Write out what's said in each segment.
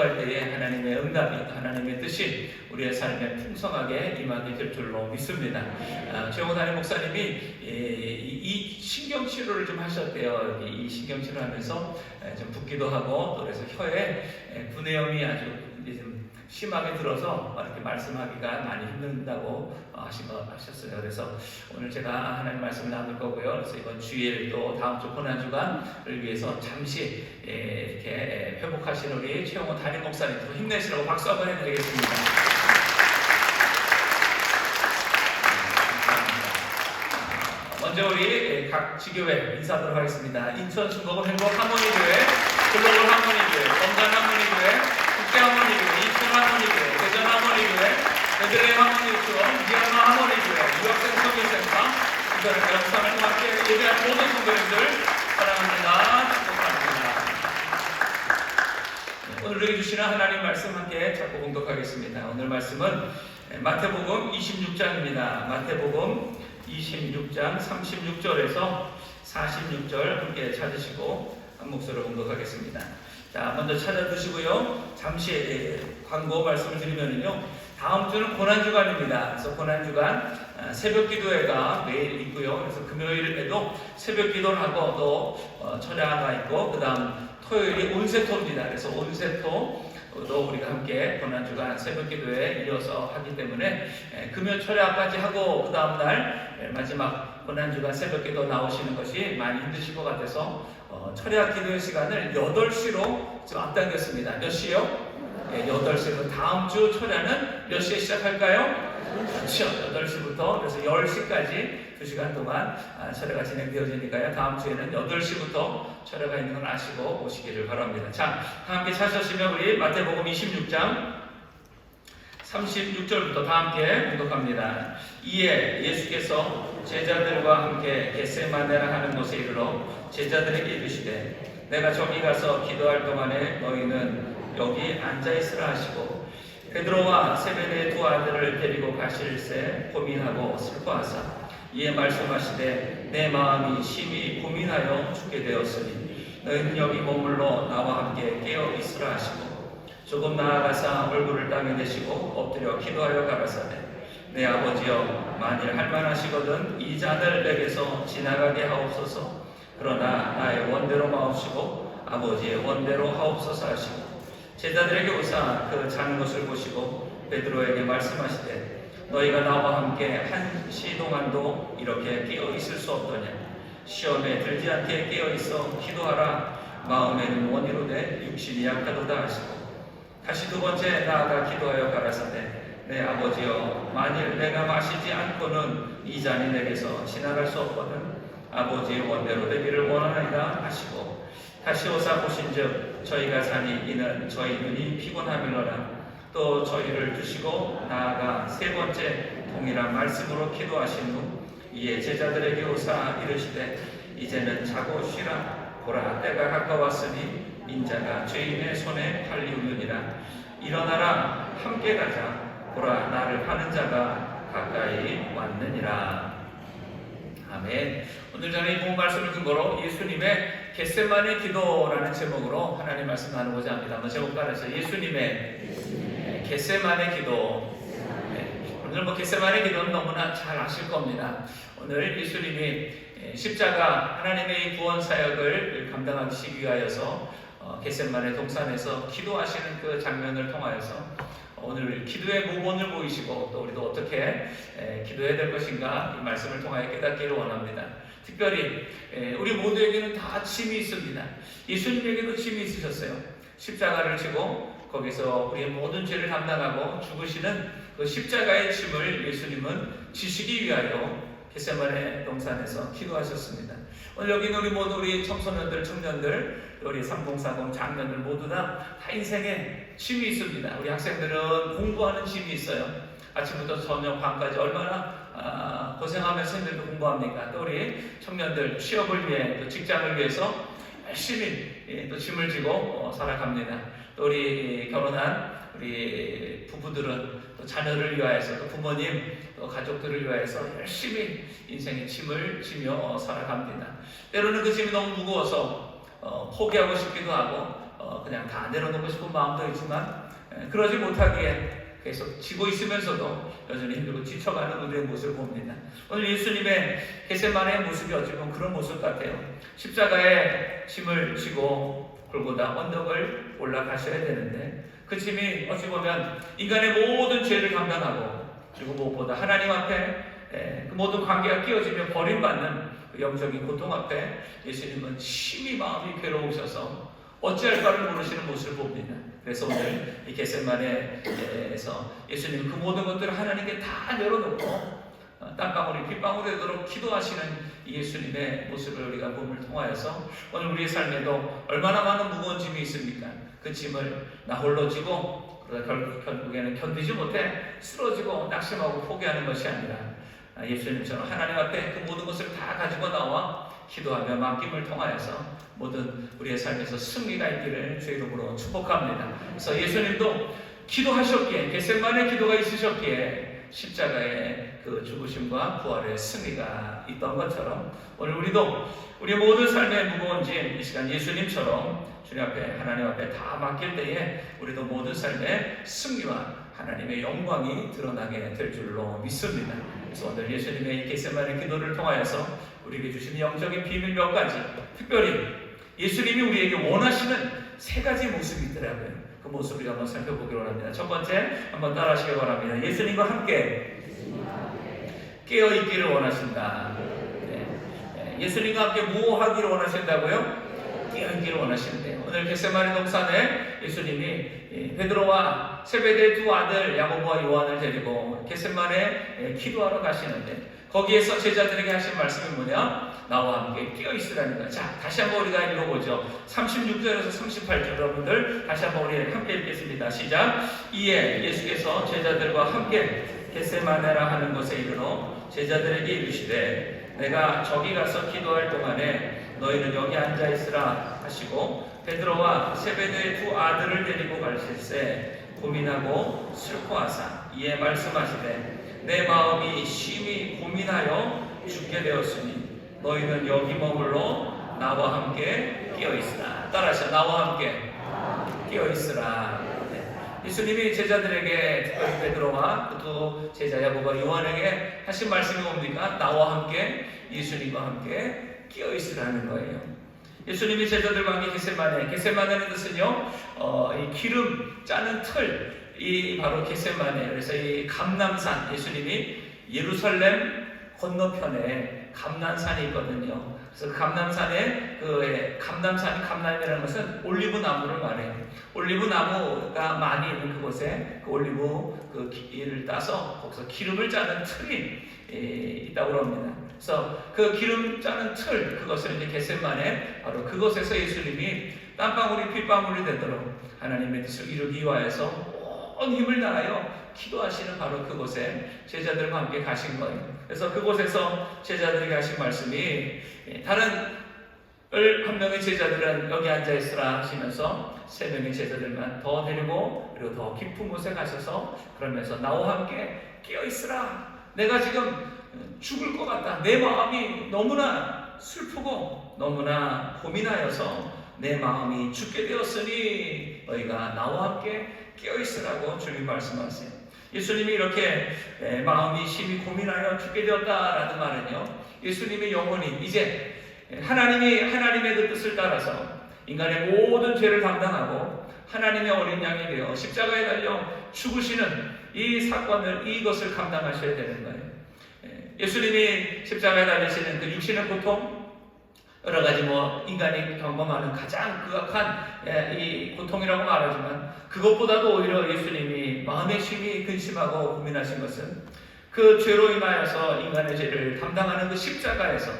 할 때에 하나님의 응답이, 하나님의 뜻이 우리의 삶에 풍성하게 임하게 될 줄로 믿습니다. 최영호 담임 목사님이 이 신경치료를 좀 하셨대요. 이 신경치료를 하면서 좀 붓기도 하고, 또 그래서 혀에 구내염이 아주 좀 심하게 들어서 이렇게 말씀하기가 많이 힘든다고 하셨어요. 그래서 오늘 제가 하나님 말씀을 나눌 거고요. 그래서 이번 주일 또 다음 주 고난주간을 위해서 잠시 이렇게 회복하신 우리 최영호 담임 목사님 힘내시라고 박수 한번 해드리겠습니다. 먼저 우리 각 지교회 인사하도록 하겠습니다. 인천 순복음 행복 하모니교회, 글로벌 하모니교회, 건강 하모니교회, 국대 하모니교회, 인천 하모니교회, 대전 하모니교회, 베들레헴 하모니교회, 미얀마 하모니교회, 유학생 선교센터, 이들의 영상을 함께 예배한 모든 성도님들 사랑합니다. 축복합니다. 오늘 우리에게 주시는 하나님 말씀 함께 잡고 공독하겠습니다. 오늘 말씀은 마태복음 26장입니다. 마태복음 26장 36절에서 46절 함께 찾으시고 한 목소리로 공독하겠습니다. 자, 먼저 찾아두시고요. 잠시 광고 말씀을 드리면요. 다음 주는 고난주간입니다. 그래서 고난주간 새벽 기도회가 매일 있고요. 그래서 금요일에도 새벽 기도를 하고 또 철야가 있고, 그 다음 토요일이 온세토입니다. 그래서 온세토 또 우리가 함께 고난주간 새벽기도에 이어서 하기 때문에 금요 철야까지 하고 그 다음날 마지막 고난주간 새벽기도 나오시는 것이 많이 힘드실 것 같아서 철야 기도의 시간을 8시로 지금 앞당겼습니다. 몇 시요? 8시로. 다음 주 철야는 몇 시에 시작할까요? 그렇죠. 8시부터 그래서 10시까지 2시간 동안 철야가 진행되어지니까요. 다음 주에는 8시부터 철야가 있는 걸 아시고 오시기를 바랍니다. 자, 함께 찾으시면 우리 마태복음 26장 36절부터 다 함께 공독합니다. 이에 예수께서 제자들과 함께 겟세마네라 하는 곳에 이르러 제자들에게 이르시되 내가 저기 가서 기도할 동안에 너희는 여기 앉아있으라 하시고, 베드로와 세베대의 두 아들을 데리고 가실새 고민하고 슬퍼하사 이에 말씀하시되 내 마음이 심히 고민하여 죽게 되었으니 너희는 여기 머물러 나와 함께 깨어 있으라 하시고, 조금 나아가사 얼굴을 땅에 대시고 엎드려 기도하여 가라사대 내 아버지여, 만일 할만하시거든 이 잔을 내게서 지나가게 하옵소서. 그러나 나의 원대로 마옵시고 아버지의 원대로 하옵소서 하시고, 제자들에게 오사 그 자는 것을 보시고 베드로에게 말씀하시되 너희가 나와 함께 1시 동안도 이렇게 깨어 있을 수 없더냐. 시험에 들지 않게 깨어 있어 기도하라. 마음에는 원이로되 육신이 약하도다 하시고, 다시 두 번째 나아가 기도하여 가라사대 내 아버지여, 만일 내가 마시지 않고는 이 잔이 내게서 지나갈 수 없거든 아버지의 원대로 되기를 원하나이다 하시고, 다시 오사 보신즉 저희가 자니 이는 저희 눈이 피곤함일러라. 또 저희를 두시고 나아가 세 번째 동일한 말씀으로 기도하신 후 이에 제자들에게 오사 이르시되 이제는 자고 쉬라. 보라, 때가 가까웠으니 인자가 죄인의 손에 팔리우느니라. 일어나라, 함께 가자. 보라, 나를 파는 자가 가까이 왔느니라. 아멘. 오늘 저는 이 본 말씀을 근거로 예수님의 겟세마네 기도라는 제목으로 하나님 말씀 나누고자 합니다. 한번 제목 따라서 예수님의 겟세마네 기도. 오늘 겟세마네 기도는 너무나 잘 아실 겁니다. 오늘 예수님이 십자가 하나님의 구원 사역을 감당하시기 위하여서 겟세마네 동산에서 기도하시는 그 장면을 통하여서 오늘 기도의 모본을 보이시고 또 우리도 어떻게 기도해야 될 것인가 이 말씀을 통하여 깨닫기를 원합니다. 특별히 우리 모두에게는 다 짐이 있습니다. 예수님에게도 짐이 있으셨어요. 십자가를 지고 거기서 우리의 모든 죄를 담당하고 죽으시는 그 십자가의 짐을 예수님은 지시기 위하여 겟세마네 동산에서 기도하셨습니다. 오늘 여기 있는 우리 모두 우리 청소년들, 청년들, 우리 3040 장년들 모두 다 인생에 짐이 있습니다. 우리 학생들은 공부하는 짐이 있어요. 아침부터 저녁 밤까지 얼마나 고생하면서 힘들게 공부합니까? 또 우리 청년들 취업을 위해, 또 직장을 위해서 열심히 또 짐을 지고 살아갑니다. 또 우리 결혼한 우리 부부들은 또 자녀를 위하여서, 또 부모님, 또 가족들을 위하여서 열심히 인생의 짐을 지며 살아갑니다. 때로는 그 짐이 너무 무거워서 포기하고 싶기도 하고, 그냥 다 내려놓고 싶은 마음도 있지만 그러지 못하기에 계속 지고 있으면서도 여전히 힘들고 지쳐가는 우리의 모습을 봅니다. 오늘 예수님의 겟세마네의 모습이 어찌 보면 그런 모습 같아요. 십자가에 짐을 지고 골고다 언덕을 올라가셔야 되는데 그 짐이 어찌 보면 인간의 모든 죄를 감당하고 그리고 무엇보다 하나님 앞에 그 모든 관계가 끼어지며 버림받는 그 영적인 고통 앞에 예수님은 심히 마음이 괴로우셔서 어찌할 바를 모르시는 모습을 봅니다. 그래서 오늘 이 겟세마네에서 예수님은 그 모든 것들을 하나님께 다 내려놓고 땀방울이 핏방울이 되도록 기도하시는 이 예수님의 모습을 우리가 봄을 통하여서 오늘 우리의 삶에도 얼마나 많은 무거운 짐이 있습니까? 그 짐을 나 홀로 지고 그러다 결국에는 견디지 못해 쓰러지고 낙심하고 포기하는 것이 아니라 예수님처럼 하나님 앞에 그 모든 것을 다 가지고 나와 기도하며 맡김을 통하여서 모든 우리의 삶에서 승리가 있기를 주의 이름으로 축복합니다. 그래서 예수님도 기도하셨기에 겟세마네 기도가 있으셨기에 십자가의 그 죽으심과 부활의 승리가 있던 것처럼 오늘 우리도 우리의 모든 삶의 무거운 짐 이 시간 예수님처럼 주님 앞에 하나님 앞에 다 맡길 때에 우리도 모든 삶의 승리와 하나님의 영광이 드러나게 될 줄로 믿습니다. 그래서 오늘 예수님의 겟세마네 기도를 통하여서 우리에게 주신 영적인 비밀 몇 가지, 특별히 예수님이 우리에게 원하시는 세 가지 모습이 있더라고요. 그 모습을 한번 살펴보기로 합니다. 첫 번째 한번 따라하시기 바랍니다. 예수님과 함께 깨어있기를 원하신다. 예수님과 함께 뭐 하기를 원하신다고요? 깨어있기를 원하시는데요. 오늘 겟세마네 동산에 예수님이 베드로와 세베대의 두 아들 야고보와 요한을 데리고 겟세마네 기도하러 가시는데 거기에서 제자들에게 하신 말씀이 뭐냐? 나와 함께 깨어있으라는 거예요. 자, 다시 한번 우리가 읽어보죠. 36절에서 38절 여러분들 다시 한번 우리 함께 읽겠습니다. 시작. 이에 예수께서 제자들과 함께 겟세마네라 하는 곳에 이르러 제자들에게 이르시되 내가 저기 가서 기도할 동안에 너희는 여기 앉아있으라 하시고 베드로와 세베대의 두 아들을 데리고 가실새 고민하고 슬퍼하사 이에 말씀하시되 내 마음이 심히 고민하여 죽게 되었으니 너희는 여기 머물러 나와 함께 깨어있으라. 따라하시죠. 나와 함께 깨어있으라. 예수님이 제자들에게 특별히 베드로와 또 제자 야고보와 요한에게 하신 말씀이 뭡니까? 나와 함께 예수님과 함께 깨어있으라는 거예요. 예수님이 제자들과 함께 겟세마네의 뜻은요, 이 기름 짜는 틀, 이 바로 겟세마네. 그래서 이 감람산, 예수님이 예루살렘 건너편에 감람산이 있거든요. 그래서 감람산에 감람이라는 것은 올리브 나무를 말해요. 올리브 나무가 많이 있는 그곳에 그 올리브 그 길을 따서 거기서 기름을 짜는 틀이 있다고 합니다. 그래서 그 기름 짜는 틀, 그것을 이제 겟세마네 바로 그곳에서 예수님이 땀방울이 핏방울이 되도록 하나님의 뜻을 이루기 위하여서 온 힘을 다하여 기도하시는 바로 그곳에 제자들과 함께 가신 거예요. 그래서 그곳에서 제자들에게 하신 말씀이 다른 한 명의 제자들은 여기 앉아있으라 하시면서 세 명의 제자들만 더 데리고 그리고 더 깊은 곳에 가셔서 그러면서 나와 함께 깨어있으라. 내가 지금 죽을 것 같다. 내 마음이 너무나 슬프고 너무나 고민하여서 내 마음이 죽게 되었으니 너희가 나와 함께 깨어있으라고 주님 말씀하세요. 예수님이 이렇게 마음이 심히 고민하여 죽게 되었다라는 말은요, 예수님의 영혼이 이제 하나님의 그 뜻을 따라서 인간의 모든 죄를 담당하고 하나님의 어린 양이 되어 십자가에 달려 죽으시는 이 사건을, 이것을 감당하셔야 되는 거예요. 예수님이 십자가에 달리시는 그 육신의 고통, 여러 가지 인간이 경험하는 가장 극악한 이 고통이라고 말하지만 그것보다도 오히려 예수님이 마음의 심히 근심하고 고민하신 것은 그 죄로 인하여서 인간의 죄를 담당하는 그 십자가에서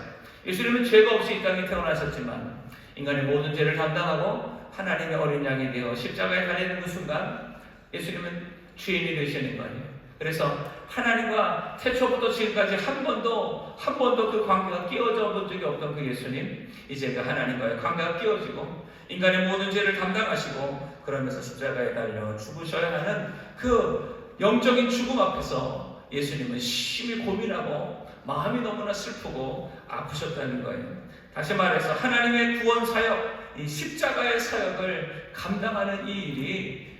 예수님은 죄가 없이 이 땅에 태어나셨지만 인간의 모든 죄를 담당하고 하나님의 어린 양이 되어 십자가에 달리는 그 순간 예수님은 주인이 되시는 거예요. 그래서 하나님과 태초부터 지금까지 한 번도 그 관계가 끼어져 본 적이 없던 그 예수님, 이제 그 하나님과의 관계가 끼어지고 인간의 모든 죄를 담당하시고 그러면서 십자가에 달려 죽으셔야 하는 그 영적인 죽음 앞에서 예수님은 심히 고민하고 마음이 너무나 슬프고 아프셨다는 거예요. 다시 말해서 하나님의 구원 사역, 이 십자가의 사역을 감당하는 이 일이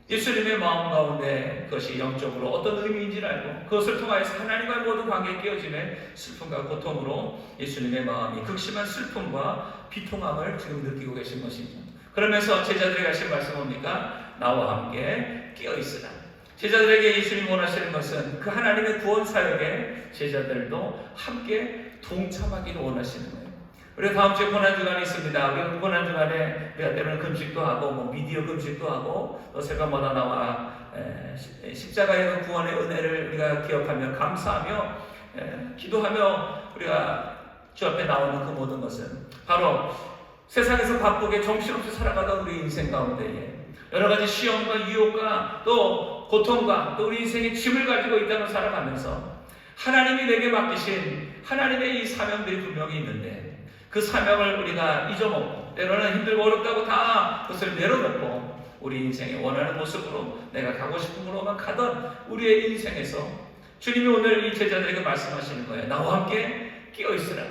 예수님의 마음 가운데 그것이 영적으로 어떤 의미인지를 알고 그것을 통하여서 하나님과의 모든 관계에 끼어짐에 슬픔과 고통으로 예수님의 마음이 극심한 슬픔과 비통함을 지금 느끼고 계신 것입니다. 그러면서 제자들에게 하신 말씀 뭡니까? 나와 함께 끼어있으라. 제자들에게 예수님 원하시는 것은 그 하나님의 구원 사역에 제자들도 함께 동참하기를 원하시는 거예요. 우리가 다음 주에 고난주간이 있습니다. 우리가 고난주간에 우리가 때로는 금식도 하고 미디어 금식도 하고 또 새벽마다 나와 십자가의 구원의 은혜를 우리가 기억하며 감사하며 기도하며 우리가 주 앞에 나오는 그 모든 것은 바로 세상에서 바쁘게 정신없이 살아가던 우리 인생 가운데에 여러 가지 시험과 유혹과 또 고통과 또 우리 인생의 짐을 가지고 이 땅을 살아가면서 하나님이 내게 맡기신 하나님의 이 사명들이 분명히 있는데 그 사명을 우리가 잊어먹고 때로는 힘들고 어렵다고 다 그것을 내려놓고 우리 인생의 원하는 모습으로 내가 가고 싶은 곳으로만 가던 우리의 인생에서 주님이 오늘 이 제자들에게 말씀하시는 거예요. 나와 함께 끼어있으라.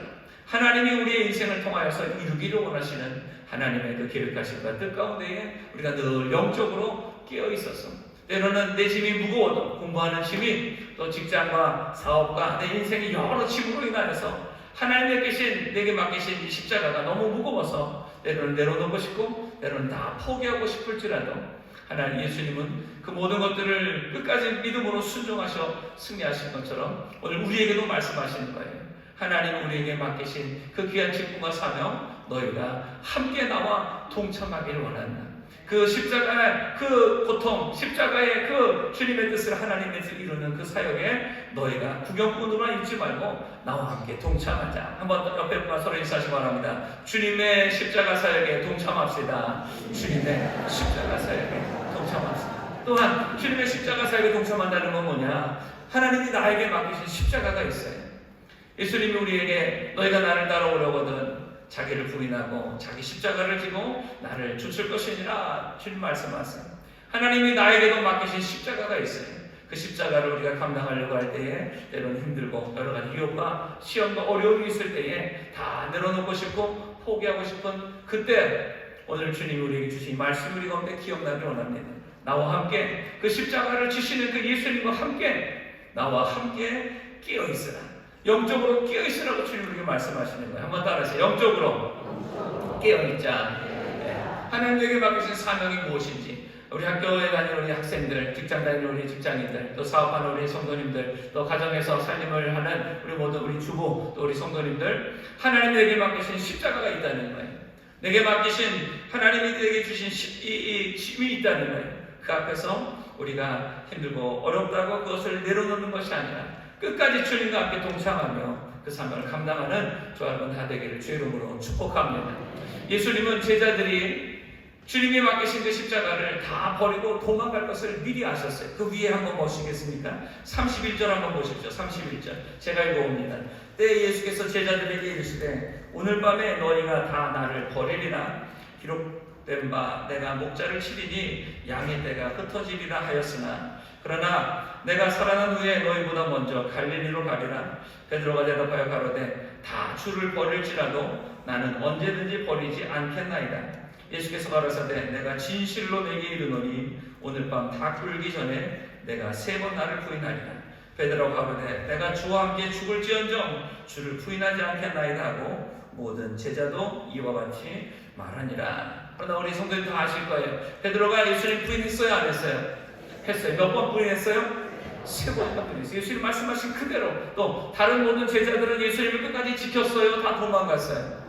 하나님이 우리의 인생을 통하여서 이루기를 원하시는 하나님의 그 계획하심과 뜻 가운데에 우리가 늘 영적으로 끼어있어서 때로는 내 짐이 무거워도 공부하는 짐이 또 직장과 사업과 내 인생의 여러 짐으로 인하여서 하나님의 계신 내게 맡기신 이 십자가가 너무 무거워서 때로는 내려놓고 싶고 때로는 다 포기하고 싶을지라도 하나님 예수님은 그 모든 것들을 끝까지 믿음으로 순종하셔 승리하신 것처럼 오늘 우리에게도 말씀하시는 거예요. 하나님 우리에게 맡기신 그 귀한 직분과 사명 너희가 함께 나와 동참하기를 원한다. 그 십자가의 그 고통, 십자가의 그 주님의 뜻을 하나님의 뜻을 이루는 그 사역에 너희가 구경꾼으로만 있지 말고 나와 함께 동참하자. 한번 옆에 분과 서로 인사하시기 바랍니다. 주님의 십자가 사역에 동참합시다. 주님의 십자가 사역에 동참합시다. 또한 주님의 십자가 사역에 동참한다는 건 뭐냐? 하나님이 나에게 맡기신 십자가가 있어요. 예수님이 우리에게 너희가 나를 따라오려거든 자기를 부인하고 자기 십자가를 지고 나를 쫓을 것이니라 주님 말씀하세요. 하나님이 나에게도 맡기신 십자가가 있어요. 그 십자가를 우리가 감당하려고 할 때에 때로는 힘들고 여러 가지 유혹과 시험과 어려움이 있을 때에 다 내려놓고 싶고 포기하고 싶은 그때 오늘 주님이 우리에게 주신 말씀을 우리 가운데 기억나길 원합니다. 나와 함께 그 십자가를 지시는 그 예수님과 함께 나와 함께 끼어있으라. 영적으로 끼어있으라고 주님 우리에게 말씀하시는 거예요. 한번 따라하세요. 영적으로 끼어있자. 하나님에게 맡기신 사명이 무엇인지 우리 학교에 다니는 우리 학생들, 직장 다니는 우리 직장인들, 또 사업하는 우리 성도님들, 또 가정에서 살림을 하는 우리 모든 우리 주부, 또 우리 성도님들 하나님에게 맡기신 십자가가 있다는 거예요. 내게 맡기신 하나님이 내게 주신 이 짐이 있다는 거예요. 그 앞에서 우리가 힘들고 어렵다고 그것을 내려놓는 것이 아니라 끝까지 주님과 함께 동참하며 그 사명을 감당하는 저와 여러분 다 되기를 주의 이름으로 축복합니다. 예수님은 제자들이 주님이 맡기신 그 십자가를 다 버리고 도망갈 것을 미리 아셨어요. 그 위에 한번 보시겠습니까? 31절 한번 보십시오. 31절 제가 읽어봅니다. 때에 예수께서 제자들에게 이르시되 오늘 밤에 너희가 다 나를 버리리라. 기록된 바 내가 목자를 치리니 양의 떼가 흩어지리라 하였으나 그러나 내가 살아난 후에 너희보다 먼저 갈릴리로 가리라. 베드로가 대답하여 가로되 다 주를 버릴지라도 나는 언제든지 버리지 않겠나이다. 예수께서 가라사대 내가 진실로 내게 이르노니 오늘 밤 다 꿀기 전에 내가 3번 나를 부인하리라. 베드로가 가로되 내가 주와 함께 죽을지언정 주를 부인하지 않겠나이다 하고 모든 제자도 이와 같이 말하니라. 그러나 우리 성도님 다 아실 거예요. 베드로가 예수님 부인했어요 안 했어요? 했어요. 몇 번 부인했어요? 3번 부인했어요. 예수님 말씀하신 그대로. 또 다른 모든 제자들은 예수님을 끝까지 지켰어요? 다 도망갔어요?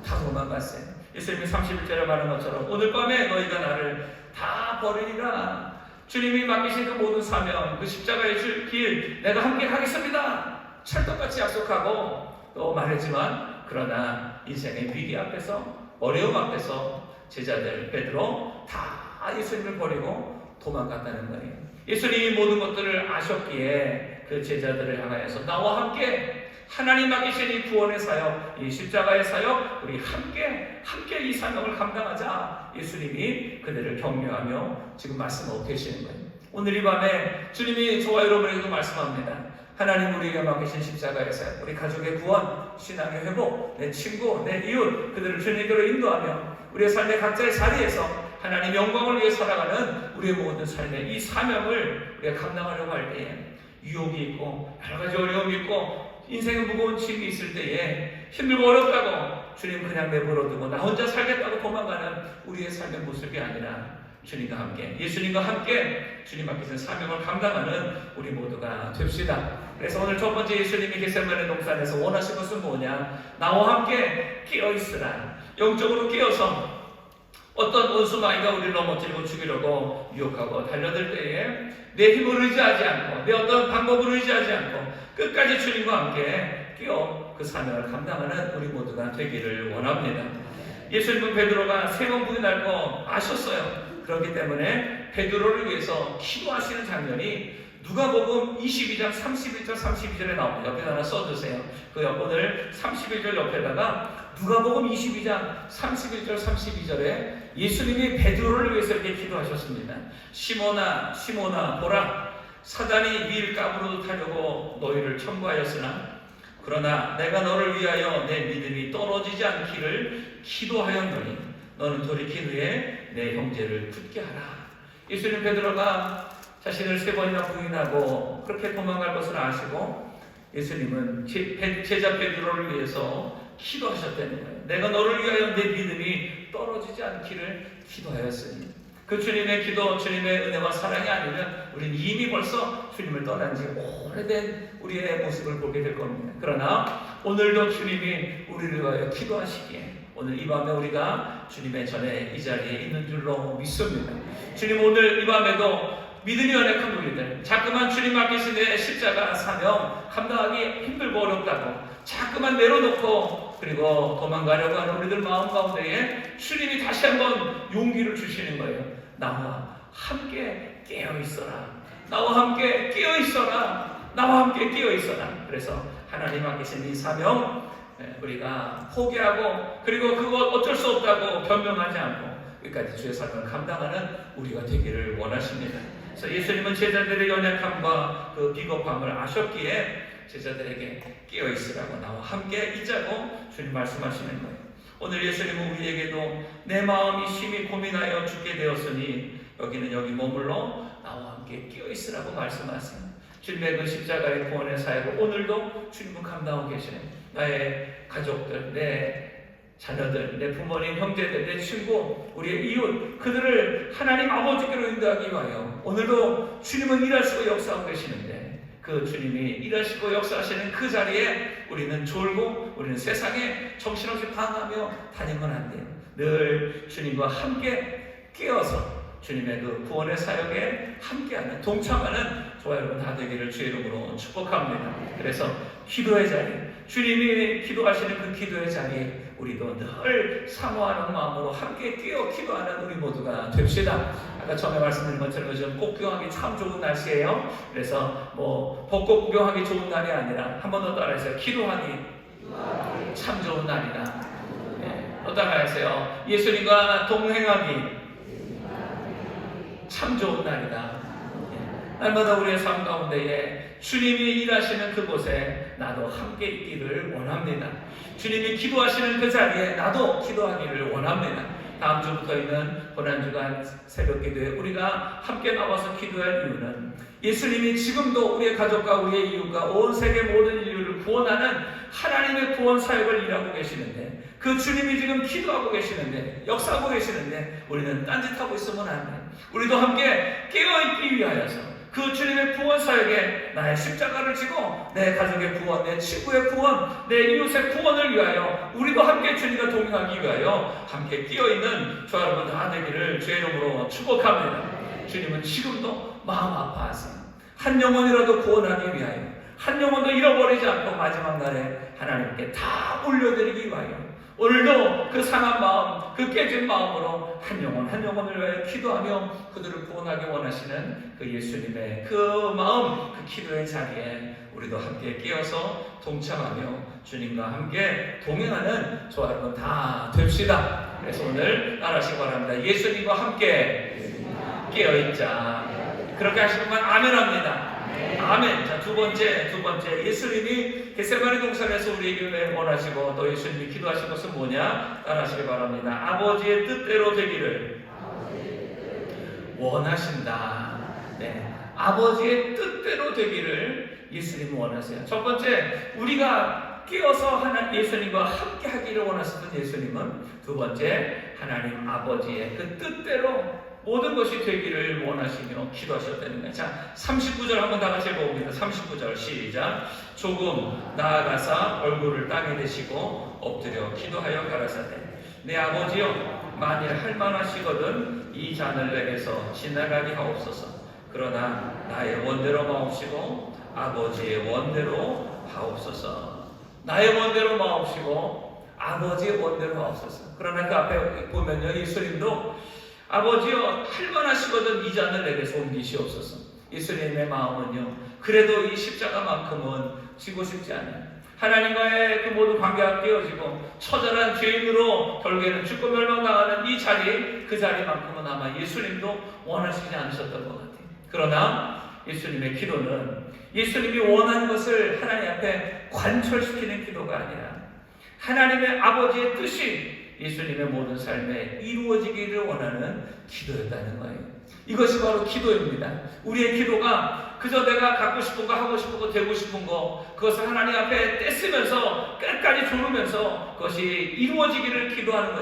다 도망갔어요. 예수님이 31절에 말한 것처럼 오늘 밤에 너희가 나를 다 버리리라. 주님이 맡기신 그 모든 사명, 그 십자가의 길 내가 함께 가겠습니다. 찰떡같이 약속하고 또 말했지만 그러나 인생의 위기 앞에서 어려움 앞에서 제자들 베드로 다 예수님을 버리고 도망갔다는 거예요. 예수님이 모든 것들을 아셨기에 그 제자들을 향하여서 나와 함께 하나님 맡기신 이 구원의 사역, 이 십자가의 사역, 우리 함께 이 사명을 감당하자. 예수님이 그들을 격려하며 지금 말씀하고 계시는 거예요. 오늘 이 밤에 주님이 저와 여러분에게도 말씀합니다. 하나님 우리에게 맡기신 십자가의 사역, 우리 가족의 구원, 신앙의 회복, 내 친구, 내 이웃, 그들을 주님께로 인도하며 우리의 삶의 각자의 자리에서 하나님 영광을 위해 살아가는 우리의 모든 삶의 이 사명을 우리가 감당하려고 할 때에 유혹이 있고 여러 가지 어려움이 있고 인생의 무거운 짐이 있을 때에 힘들고 어렵다고 주님 그냥 내버려두고 나 혼자 살겠다고 도망가는 우리의 삶의 모습이 아니라 주님과 함께, 예수님과 함께 주님 앞에서 사명을 감당하는 우리 모두가 됩시다. 그래서 오늘 첫 번째 예수님이 겟세마네 동산에서 원하신 것은 뭐냐? 나와 함께 깨어있으라. 영적으로 깨어서 어떤 원수마귀가 우리를 넘어뜨리고 죽이려고 유혹하고 달려들 때에 내 힘을 의지하지 않고 내 어떤 방법을 의지하지 않고 끝까지 주님과 함께 깨어 그 사명을 감당하는 우리 모두가 되기를 원합니다. 예수님은 베드로가 3번 부인할 거 아셨어요. 그렇기 때문에 베드로를 위해서 기도하시는 장면이 누가복음 22장 31절 32절에 나옵니다. 옆에 하나 써주세요. 오늘 31절 옆에다가 누가복음 22장 31절 32절에 예수님이 베드로를 위해서 이렇게 기도하셨습니다. 시몬아 시몬아 보라, 사단이 밀가부로 타려고 너희를 청구하였으나 그러나 내가 너를 위하여 내 믿음이 떨어지지 않기를 기도하였노니 너는 돌이킨 후에 내 형제를 붙게 하라. 예수님 베드로가 자신을 3번이나 부인하고 그렇게 도망갈 것을 아시고 예수님은 제자 베드로를 위해서 기도하셨다는 거예요. 내가 너를 위하여 내 믿음이 떨어지지 않기를 기도하였으니 그 주님의 기도, 주님의 은혜와 사랑이 아니면 우리는 이미 벌써 주님을 떠난 지 오래된 우리의 모습을 보게 될 겁니다. 그러나 오늘도 주님이 우리를 위하여 기도하시기에 오늘 이 밤에 우리가 주님의 전에 이 자리에 있는 줄로 믿습니다. 주님 오늘 이 밤에도 믿음이 연약한 우리들, 자꾸만 주님 앞에 계신 십자가 사명 감당하기 힘들고 어렵다고 자꾸만 내려놓고 그리고 도망가려고 하는 우리들 마음 가운데에 주님이 다시 한번 용기를 주시는 거예요. 나와 함께 깨어있어라. 나와 함께 깨어있어라. 나와 함께 깨어있어라. 그래서 하나님 앞에 계신 이 사명 우리가 포기하고 그리고 그거 어쩔 수 없다고 변명하지 않고 여기까지 주의 삶을 감당하는 우리가 되기를 원하십니다. 그래서 예수님은 제자들의 연약함과 그 비겁함을 아셨기에 제자들에게 깨어있으라고 나와 함께 있자고 주님 말씀하시는 거예요. 오늘 예수님은 우리에게도 내 마음이 심히 고민하여 죽게 되었으니 여기는 여기 머물러 나와 함께 깨어있으라고 말씀하세요. 주님의 그 십자가의 구원의 사역을 오늘도 주님은 감당하고 계시는 나의 가족들, 내 자녀들, 내 부모님, 형제들, 내 친구, 우리의 이웃, 그들을 하나님 아버지께로 인도하기 위하여 오늘도 주님은 일하시고 역사하고 계시는데 그 주님이 일하시고 역사하시는 그 자리에 우리는 졸고 우리는 세상에 정신없이 방황하며 다니면 안 돼요. 늘 주님과 함께 깨어서 주님의 그 구원의 사역에 함께하는, 동참하는 저와 여러분 다 되기를 주의 이름으로 축복합니다. 그래서 기도의 자리, 주님이 기도하시는 그 기도의 자리에 우리도 늘 사모하는 마음으로 함께 끼어 기도하는 우리 모두가 됩시다. 아까 처음에 말씀드린 것처럼 요즘 꽃 구경하기 참 좋은 날씨예요. 그래서 벚꽃 구경하기 좋은 날이 아니라 한 번 더 따라해서 기도하기 참 좋은 날이다. 또 따라하세요. 예수님과 동행하기 참 좋은 날이다. 날마다 우리의 삶 가운데에 주님이 일하시는 그곳에 나도 함께 있기를 원합니다. 주님이 기도하시는 그 자리에 나도 기도하기를 원합니다. 다음 주부터 있는 고난주간 새벽기도에 우리가 함께 나와서 기도할 이유는 예수님이 지금도 우리의 가족과 우리의 이웃과 온 세계 모든 인류를 구원하는 하나님의 구원 사역을 일하고 계시는데 그 주님이 지금 기도하고 계시는데 역사하고 계시는데 우리는 딴짓하고 있으면 안 돼. 우리도 함께 깨어있기 위하여서 그 주님의 구원 사역에 나의 십자가를 지고 내 가족의 구원, 내 친구의 구원, 내 이웃의 구원을 위하여 우리도 함께 주님과 동행하기 위하여 함께 끼어있는 저와 여러분 다 되기를 주의 이름으로 축복합니다. 주님은 지금도 마음 아파하세요. 한 영혼이라도 구원하기 위하여, 한 영혼도 잃어버리지 않고 마지막 날에 하나님께 다 올려드리기 위하여 오늘도 그 상한 마음, 그 깨진 마음으로 한 영혼을 위하여 기도하며 그들을 구원하기 원하시는 그 예수님의 그 마음, 그 기도의 자리에 우리도 함께 끼어서 동참하며 주님과 함께 동행하는 저와 여러분 다 됩시다. 그래서 오늘 따라하시기 바랍니다. 예수님과 함께 깨어있자. 그렇게 하시는 건 아멘합니다. 아멘. 자, 두 번째, 예수님이 겟세마네 동산에서 우리에게 왜 원하시고 또 예수님이 기도하신 것은 뭐냐? 따라하시기 바랍니다. 아버지의 뜻대로 되기를 원하신다. 네, 아버지의 뜻대로 되기를 예수님은 원하세요. 첫 번째, 우리가 깨어서 예수님과 함께 하기를 원하시던 예수님은 두 번째, 하나님 아버지의 그 뜻대로 모든 것이 되기를 원하시며 기도하셨다는 거예요. 자, 39절 한번 다 같이 읽어봅니다. 39절 시작. 조금 나아가사 얼굴을 땅에 대시고 엎드려 기도하여 가라사대 내 아버지여, 만일 할만하시거든 이 잔을 내게서 지나가게 하옵소서. 그러나 나의 원대로 마옵시고 아버지의 원대로 하옵소서. 나의 원대로 마옵시고 아버지의 원대로 하옵소서. 그러나 그 앞에 보면요, 예수님도 아버지여, 할만하시거든 이 잔을 내게서 옮기시옵소서. 예수님의 마음은요, 그래도 이 십자가만큼은 지고 싶지 않아요. 하나님과의 그 모든 관계가 깨어지고 처절한 죄인으로 결국에는 죽고 멸망당하는 이 자리, 그 자리만큼은 아마 예수님도 원하시지 않으셨던 것 같아요. 그러나 예수님의 기도는 예수님이 원하는 것을 하나님 앞에 관철시키는 기도가 아니라 하나님의 아버지의 뜻이 예수님의 모든 삶에 이루어지기를 원하는 기도였다는 거예요. 이것이 바로 기도입니다. 우리의 기도가 그저 내가 갖고 싶은 거, 하고 싶은 거, 되고 싶은 거, 그것을 하나님 앞에 떼쓰면서 끝까지 조르면서 그것이 이루어지기를 기도하는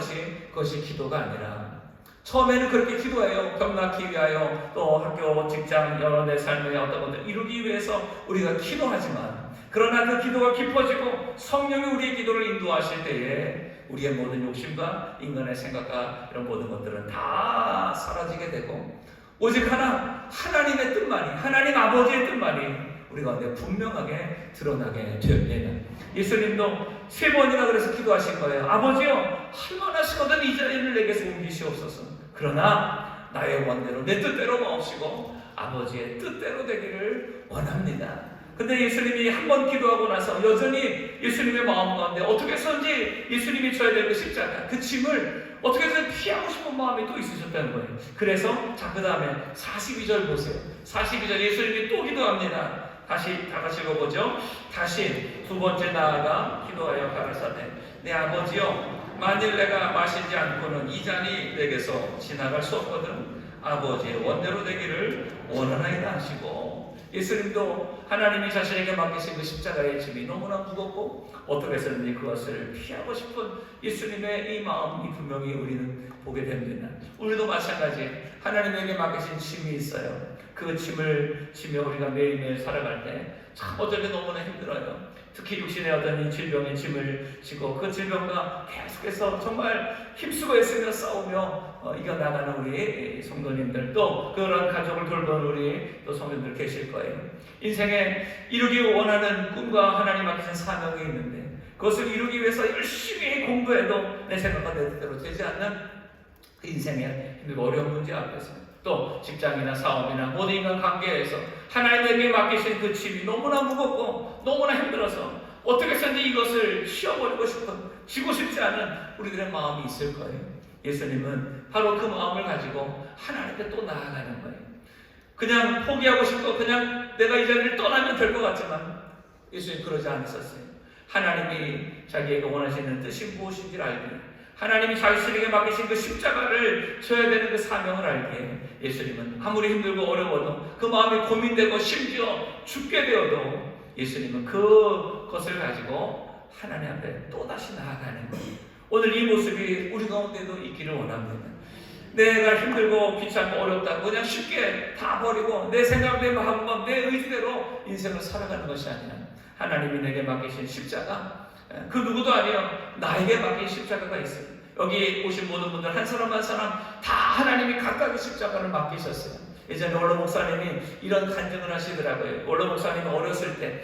그것이 기도가 아니라, 처음에는 그렇게 기도해요. 병낫기 위하여, 또 학교, 직장, 여러 내 삶의 어떤 것들 이루기 위해서 우리가 기도하지만, 그러나 그 기도가 깊어지고 성령이 우리의 기도를 인도하실 때에 우리의 모든 욕심과 인간의 생각과 이런 모든 것들은 다 사라지게 되고 오직 하나님의 뜻만이, 하나님 아버지의 뜻만이 우리 가운데 분명하게 드러나게 됩니다. 예수님도 3번이나 그래서 기도하신 거예요. 아버지여, 할만하시거든 이 자리를 내게서 옮기시옵소서. 그러나 나의 원대로, 내 뜻대로 마옵시고 아버지의 뜻대로 되기를 원합니다. 근데 예수님이 한 번 기도하고 나서 여전히 예수님의 마음 가운데 어떻게 해서든지 예수님이 져야 될 그 십자가, 그 짐을 어떻게 해서든 피하고 싶은 마음이 또 있으셨다는 거예요. 그래서 자, 그 다음에 42절 보세요. 42절 예수님이 또 기도합니다. 다시 다 같이 읽어보죠. 다시 두 번째 나아가 기도하여 가라사대 내 아버지여, 만일 내가 마시지 않고는 이 잔이 내게서 지나갈 수 없거든 아버지의 원대로 되기를 원하나이다 하시고, 예수님도 하나님이 자신에게 맡기신 그 십자가의 짐이 너무나 무겁고 어떻게 해서든지 그것을 피하고 싶은 예수님의 이 마음이 분명히 우리는 보게 됩니다. 우리도 마찬가지 하나님에게 맡기신 짐이 있어요. 그 짐을 지며 우리가 매일매일 살아갈 때 참 어쩔 때 너무나 힘들어요. 특히 육신의 어떤 이 질병의 짐을 지고 그 질병과 계속해서 정말 힘쓰고 애쓰며 싸우며 이겨나가는 우리 성도님들, 또 그런 가족을 돌보는 우리 또 성도님들 계실 거예요. 인생에 이루기 원하는 꿈과 하나님 맡기신 사명이 있는데 그것을 이루기 위해서 열심히 공부해도 내 생각과 내 뜻대로 되지 않는 그 인생의 힘들고 어려운 문제 앞에서, 또 직장이나 사업이나 모든 인간 관계에서 하나님에게 맡기신 그 짐이 너무나 무겁고 너무나 힘들어서 어떻게 해서든지 이것을 쉬어버리고 싶은, 지고 싶지 않은 우리들의 마음이 있을 거예요. 예수님은 바로 그 마음을 가지고 하나님께 또 나아가는 거예요. 그냥 포기하고 싶고 그냥 내가 이 자리를 떠나면 될 것 같지만 예수님 그러지 않으셨어요. 하나님이 자기에게 원하시는 뜻이 무엇인지를 알기에, 하나님이 자신에게 맡기신 그 십자가를 져야 되는 그 사명을 알기에 예수님은 아무리 힘들고 어려워도 그 마음이 고민되고 심지어 죽게 되어도 예수님은 그것을 가지고 하나님 앞에 또다시 나아가는 거예요. 오늘 이 모습이 우리 가운데도 있기를 원합니다. 내가 힘들고 귀찮고 어렵다고 그냥 쉽게 다 버리고 내 생각, 내 마음과 내 의지대로 인생을 살아가는 것이 아니라 하나님이 내게 맡기신 십자가, 그 누구도 아니요, 나에게 맡긴 십자가가 있어요. 여기 오신 모든 분들 한 사람 한 사람 다 하나님이 각각의 십자가를 맡기셨어요. 예전에 원로 목사님이 이런 간증을 하시더라고요. 원로 목사님이 어렸을 때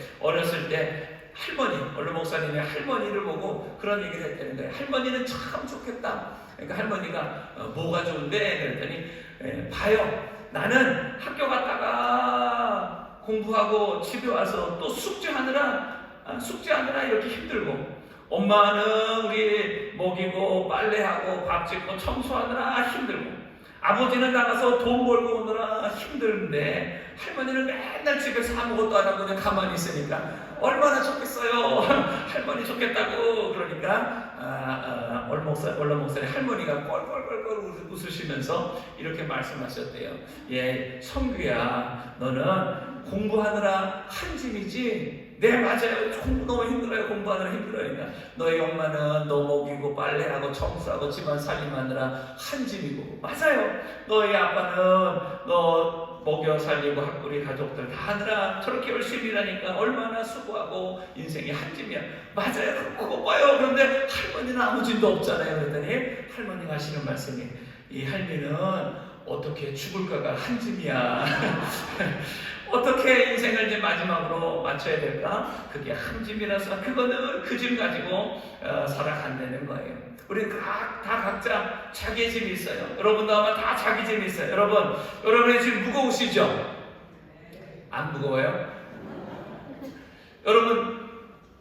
원로 목사님의 할머니를 보고 그런 얘기를 했다는 거예요. 할머니는 참 좋겠다. 그러니까 할머니가 뭐가 좋은데? 그랬더니 봐요. 나는 학교 갔다가 공부하고 집에 와서 또 숙제하느라 이렇게 힘들고, 엄마는 우리 먹이고 빨래하고 밥 짓고 청소하느라 힘들고, 아버지는 나가서 돈 벌고 오느라 힘들고 그런데 할머니는 맨날 집에서 아무것도 안 하고 그냥 가만히 있으니까 얼마나 좋겠어요. 할머니 좋겠다고. 그러니까 원로 목사님 할머니가 껄껄껄껄 웃으시면서 이렇게 말씀하셨대요. 예, 성규야, 너는 공부하느라 한 짐이지. 네, 맞아요. 공부 너무 힘들어요. 공부하느라 힘들어요. 너희 엄마는 너 먹이고 빨래하고 청소하고 집안 살림하느라 한 짐이고, 맞아요. 너희 아빠는 너 먹여 살리고 우리 가족들 다 하느라 저렇게 열심히 일하니까 얼마나 수고하고 인생이 한 짐이야. 맞아요. 그거 봐요. 그런데 할머니는 아무 짐도 없잖아요. 그랬더니 할머니가 하시는 말씀이, 이 할미는 어떻게 죽을까가 한 짐이야. 어떻게 인생을 이제 마지막으로 마쳐야 될까? 그게 한 짐이라서 그거는 그 짐 가지고 살아간다는 거예요. 우리 다 각자 자기의 짐이 있어요. 여러분도 아마 다 자기 짐이 있어요. 여러분의 짐 무거우시죠? 안 무거워요? 여러분,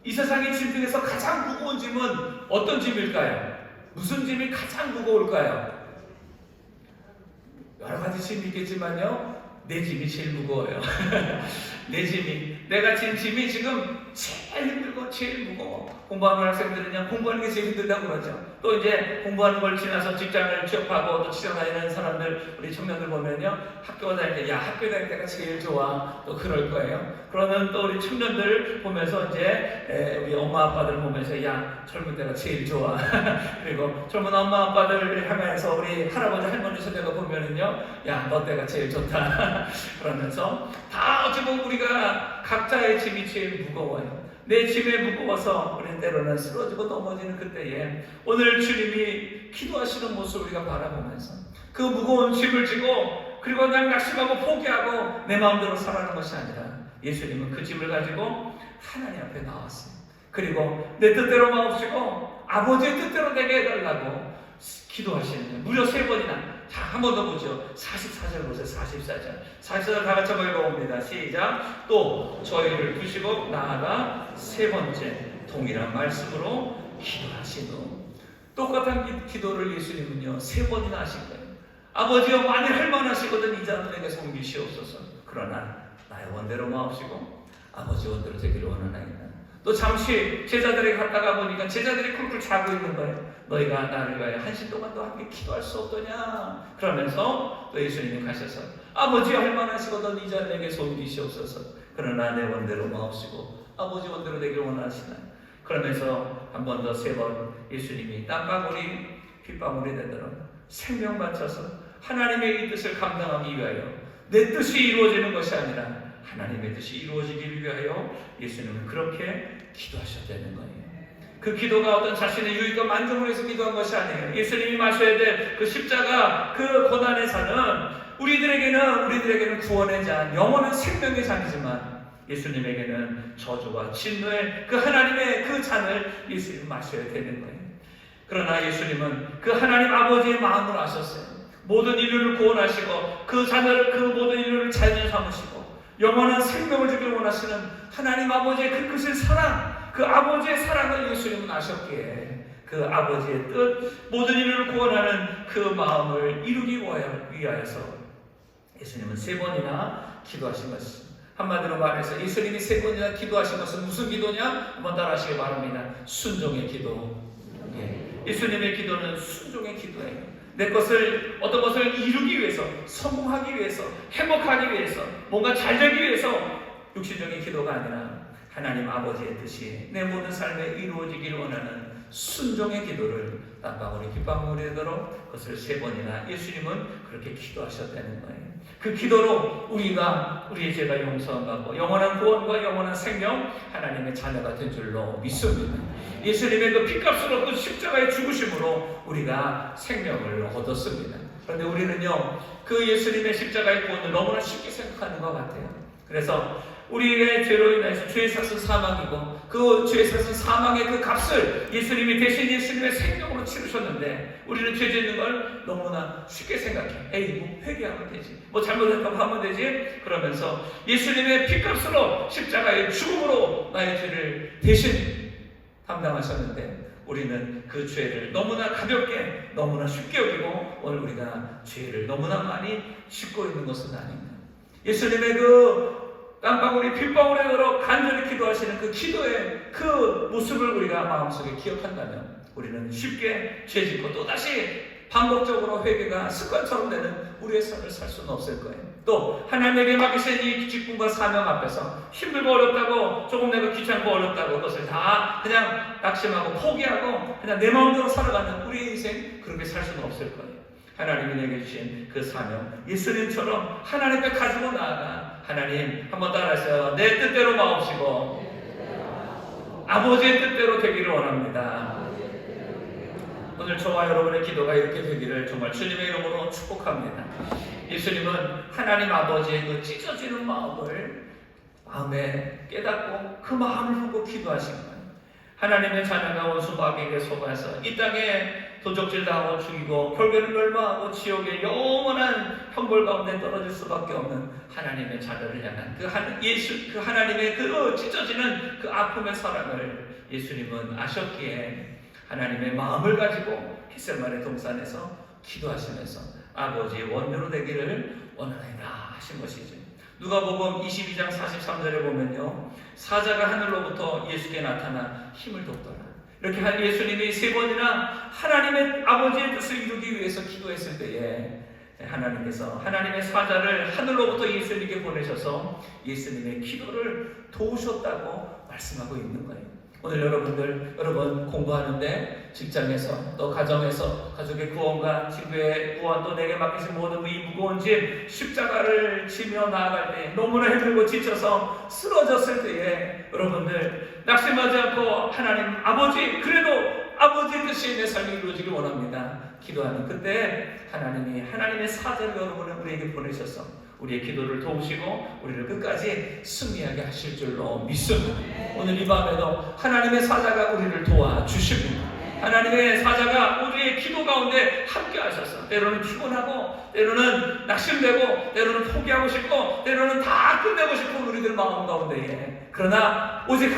이 세상의 짐 중에서 가장 무거운 짐은 어떤 짐일까요? 무슨 짐이 가장 무거울까요? 여러 가지 짐이 있겠지만요, 내 짐이 제일 무거워요. 내 짐이, 내가 진 짐이 지금 제일 힘들고 제일 무거워. 공부하는 학생들은요, 공부하는 게 제일 힘들다고 그러죠. 또 이제 공부하는 걸 지나서 직장을 취업하고 또 직장 다니는 사람들, 우리 청년들 보면요, 학교 다닐 때, 야, 학교 다닐 때가 제일 좋아. 또 그럴 거예요. 그러면 또 우리 청년들 보면서 이제 우리 엄마 아빠들 보면서, 야, 젊은 때가 제일 좋아. 그리고 젊은 엄마 아빠들을 향해서 우리 할아버지 할머니 세대가 보면은요, 야, 너 때가 제일 좋다. 그러면서 다 어찌 보면 우리가 각자의 짐이 제일 무거워요. 내 짐에 무거워서 우리는 때로는 쓰러지고 넘어지는 그때에 오늘 주님이 기도하시는 모습을 우리가 바라보면서 그 무거운 짐을 지고 그리고 그냥 낙심하고 포기하고 내 마음대로 살아가는 것이 아니라 예수님은 그 짐을 가지고 하나님 앞에 나왔어요. 그리고 내 뜻대로 마옵시고 아버지의 뜻대로 되게 해달라고 기도하시는 거예요. 무려 3번이나. 자, 한 번 더 보죠. 44절 보세요. 44절. 44절 다 같이 한번 읽어봅니다. 시작. 또 저희를 두시고 나아가 3번째 동일한 말씀으로 기도하시노. 똑같은 기도를 예수님은요 3번이나 하신 거예요. 아버지여, 만일 할 만하시거든 이 자들에게 섬기시옵소서. 그러나 나의 원대로 마옵시고 아버지 원대로 되기를 원하나이다. 또 잠시 제자들에게 갔다가 보니까 제자들이 쿨쿨 자고 있는 거예요. 너희가 나를 위하여 1시 동안 또 함께 기도할 수 없더냐. 그러면서 또 예수님이 가셔서 아버지여, 할 만하시거든 이 자들에게 섬기시옵소서. 그러나 내 원대로 마옵시고 아버지 원대로 되기를 원하시나. 그러면서 한 번 더 3번 예수님이 땀방울이 핏방울이 되도록 생명 바쳐서 하나님의 이 뜻을 감당하기 위하여 내 뜻이 이루어지는 것이 아니라 하나님의 뜻이 이루어지기를 위하여 예수님은 그렇게 기도하셨다는 거예요. 그 기도가 어떤 자신의 유익과 만족을 위해서 기도한 것이 아니에요. 예수님이 마셔야 될 그 십자가, 그 고난의 잔은 우리들에게는 구원의 잔, 영원한 생명의 잔이지만 예수님에게는 저주와 진노의 그 하나님의 그 잔을 예수님은 마셔야 되는 거예요. 그러나 예수님은 그 하나님 아버지의 마음을 아셨어요. 모든 인류를 구원하시고 그 자녀를, 그 모든 인류를 자녀 삼으시고 영원한 생명을 주길 원하시는 하나님 아버지의 그 크신 사랑, 그 아버지의 사랑을 예수님은 아셨기에 그 아버지의 뜻, 모든 인류를 구원하는 그 마음을 이루기 위하여서 예수님은 3번이나 기도하신 것입니다. 한마디로 말해서 예수님이 3번이나 기도하신 것은 무슨 기도냐? 한번 따라 하시기 바랍니다. 순종의 기도. 예수님의 기도는 순종의 기도예요. 내 것을, 어떤 것을 이루기 위해서, 성공하기 위해서, 행복하기 위해서, 뭔가 잘 되기 위해서 육신적인 기도가 아니라 하나님 아버지의 뜻이 내 모든 삶에 이루어지기를 원하는 순종의 기도를 땀방울이 핏방울이 되도록 그것을 3번이나 예수님은 그렇게 기도하셨다는 거예요. 그 기도로 우리의 죄가 용서받고 영원한 구원과 영원한 생명, 하나님의 자녀가 된 줄로 믿습니다. 예수님의 그 핏값으로 그 십자가의 죽으심으로 우리가 생명을 얻었습니다. 그런데 우리는요, 그 예수님의 십자가의 구원을 너무나 쉽게 생각하는 것 같아요. 그래서 우리의 죄로 인해서 죄의 삭은 사망이고 그 죄의 삭은 사망의 그 값을 예수님이 대신 예수님의 생명으로 치르셨는데 우리는 죄 짓는 걸 너무나 쉽게 생각해. 에이, 뭐 회개하면 되지, 뭐 잘못했다고 하면 되지, 그러면서 예수님의 핏값으로 십자가의 죽음으로 나의 죄를 대신 담당하셨는데 우리는 그 죄를 너무나 가볍게, 너무나 쉽게 여기고 오늘 우리가 죄를 너무나 많이 짓고 있는 것은 아닙니다. 예수님의 그 땀방울이 핏방울에 걸어 간절히 기도하시는 그 기도의 그 모습을 우리가 마음속에 기억한다면 우리는 쉽게 죄짓고 또다시 반복적으로 회개가 습관처럼 되는 우리의 삶을 살 수는 없을 거예요. 또 하나님에게 맡기신 이 직분과 사명 앞에서 힘들고 어렵다고, 조금 내가 귀찮고 어렵다고 그것을 다 그냥 낙심하고 포기하고 그냥 내 마음대로 살아가는 우리의 인생, 그렇게 살 수는 없을 거예요. 하나님이 내게 주신 그 사명, 예수님처럼 하나님 앞에 가지고 나아가, 하나님 한번 따라하세요. 내 뜻대로 마옵시고 아버지의 뜻대로 되기를 원합니다. 오늘 저와 여러분의 기도가 이렇게 되기를 정말 주님의 이름으로 축복합니다. 예수님은 하나님 아버지의 그 찢어지는 마음을 마음에 깨닫고 그 마음을 보고 기도하신 거예요. 하나님의 자녀가 원수 마귀에게 속아서 이 땅에 도적질당하고 죽이고 결국에는 멸망하고 지옥의 영원한 형벌 가운데 떨어질 수밖에 없는 하나님의 자녀를 향한 그 하나님의 그 찢어지는 그 아픔의 사랑을 예수님은 아셨기에 하나님의 마음을 가지고 겟세마네 동산에서 기도하시면서 아버지의 원대로 되기를 원하나이다 하신 것이죠. 누가복음 22장 43절에 보면요, 사자가 하늘로부터 예수께 나타나 힘을 돋더라. 이렇게 한 예수님이 3번이나 하나님의 아버지의 뜻을 이루기 위해서 기도했을 때에 하나님께서 하나님의 사자를 하늘로부터 예수님께 보내셔서 예수님의 기도를 도우셨다고 말씀하고 있는 거예요. 오늘 여러분 공부하는데, 직장에서, 또 가정에서 가족의 구원과 친구의 구원, 또 내게 맡기신 모든 이 무거운 짐, 십자가를 지며 나아갈 때 너무나 힘들고 지쳐서 쓰러졌을 때에 여러분들 낙심하지 않고 하나님 아버지, 그래도 아버지의 뜻이 내 삶에 이루어지길 원합니다. 기도하는 그때 하나님이 하나님의 사자를 여러분을 우리에게 보내셔서 우리의 기도를 도우시고 우리를 끝까지 승리하게 하실 줄로 믿습니다. 오늘 이 밤에도 하나님의 사자가 우리를 도와주십니다. 하나님의 사자가 우리의 기도 가운데 함께 하셔서 때로는 피곤하고, 때로는 낙심되고, 때로는 포기하고 싶고, 때로는 다 끝내고 싶은 우리들 마음 가운데에, 그러나 오직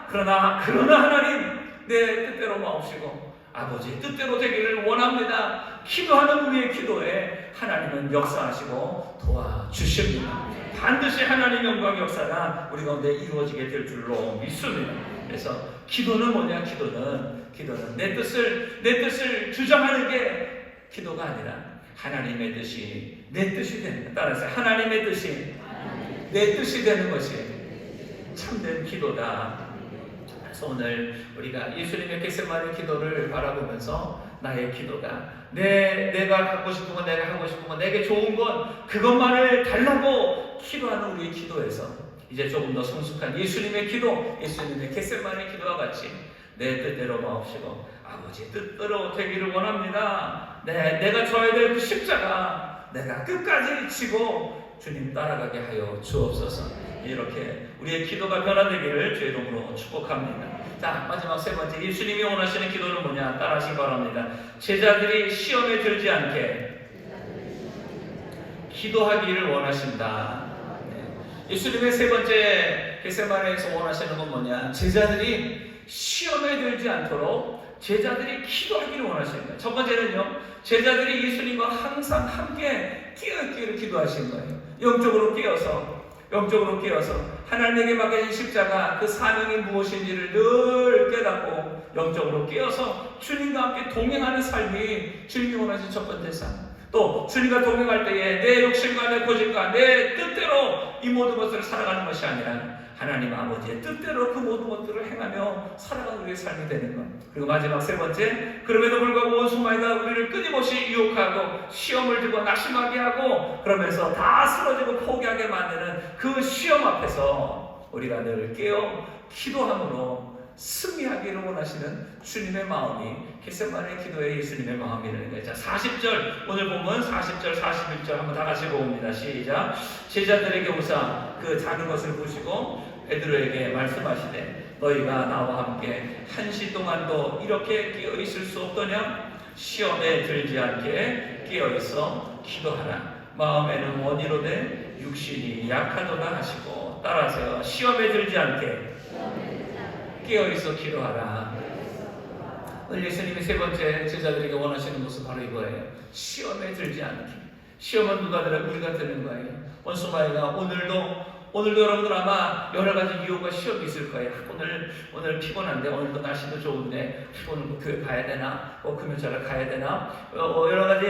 그러나 하나님 내 뜻대로 마옵시고 아버지의 뜻대로 되기를 원합니다. 기도하는 우리의 기도에 하나님은 역사하시고 도와주십니다. 반드시 하나님의 영광 역사가 우리 가운데 이루어지게 될 줄로 믿습니다. 그래서 기도는 뭐냐? 기도는 내 뜻을 주장하는 게 기도가 아니라 하나님의 뜻이 내 뜻이 되는 것. 따라서 하나님의 뜻이 내 뜻이 되는 것이 참된 기도다. 그래서 오늘 우리가 예수님의 겟세마네 기도를 바라보면서 나의 기도가 내가 갖고 싶은 건, 내가 하고 싶은 건, 내게 좋은 건 그것만을 달라고 기도하는 우리의 기도에서 이제 조금 더 성숙한 예수님의 기도, 예수님의 겟세마네 기도와 같이 내 뜻대로 마옵시고 아버지의 뜻대로 되기를 원합니다. 내가 져야 될 그 십자가 내가 끝까지 지고 주님 따라가게 하여 주옵소서. 이렇게 우리의 기도가 변화되기를 주의 이름으로 축복합니다. 자, 마지막 3번째, 예수님이 원하시는 기도는 뭐냐? 따라하시기 바랍니다. 제자들이 시험에 들지 않게 기도하기를 원하신다. 예수님의 3번째 겟세마네에서 원하시는 건 뭐냐? 제자들이 시험에 들지 않도록 제자들이 기도하기를 원하십니다. 첫 번째는요, 제자들이 예수님과 항상 함께 깨어있기를 기도하신 거예요. 영적으로 깨어서 하나님에게 맡겨진 십자가 그 사명이 무엇인지를 늘 깨닫고 영적으로 깨어서 주님과 함께 동행하는 삶이 주님이 원하신 첫 번째 삶. 또 주님과 동행할 때에 내 욕심과 내 고집과 내 뜻대로 이 모든 것을 살아가는 것이 아니라 하나님 아버지의 뜻대로 그 모든 것들을 행하며 살아가는 우리의 삶이 되는 것. 그리고 마지막 3번째, 그럼에도 불구하고 원수마귀가 우리를 끊임없이 유혹하고 시험을 주고 낙심하게 하고 그러면서 다 쓰러지고 포기하게 만드는 그 시험 앞에서 우리가 늘 깨어 기도함으로 승리하기를 원하시는 주님의 마음이 겟세마네 기도의 예수님의 마음이라는 거예요. 자, 40절 오늘 보면 40절 41절 한번 다 같이 보봅니다. 시작. 제자들에게 오사 그 자는 것을 보시고 베드로에게 말씀하시되 너희가 나와 함께 한시 동안도 이렇게 깨어 있을 수 없더냐? 시험에 들지 않게 깨어 있어 기도하라. 마음에는 원이로되 육신이 약하도다 하시고, 따라서 시험에 들지 않게 깨어있어 기도하라. 오늘 예수님이 3번째 제자들에게 원하시는 것은 바로 이거예요. 시험에 들지 않게. 시험은 누가 들어요? 우리가 드는 거예요. 원수마이가 오늘도 여러분들 아마 여러 가지 유혹과 시험이 있을 거예요. 오늘 피곤한데, 오늘도 날씨도 좋은데 오늘 교회 가야 되나? 금요일에 가야 되나? 여러 가지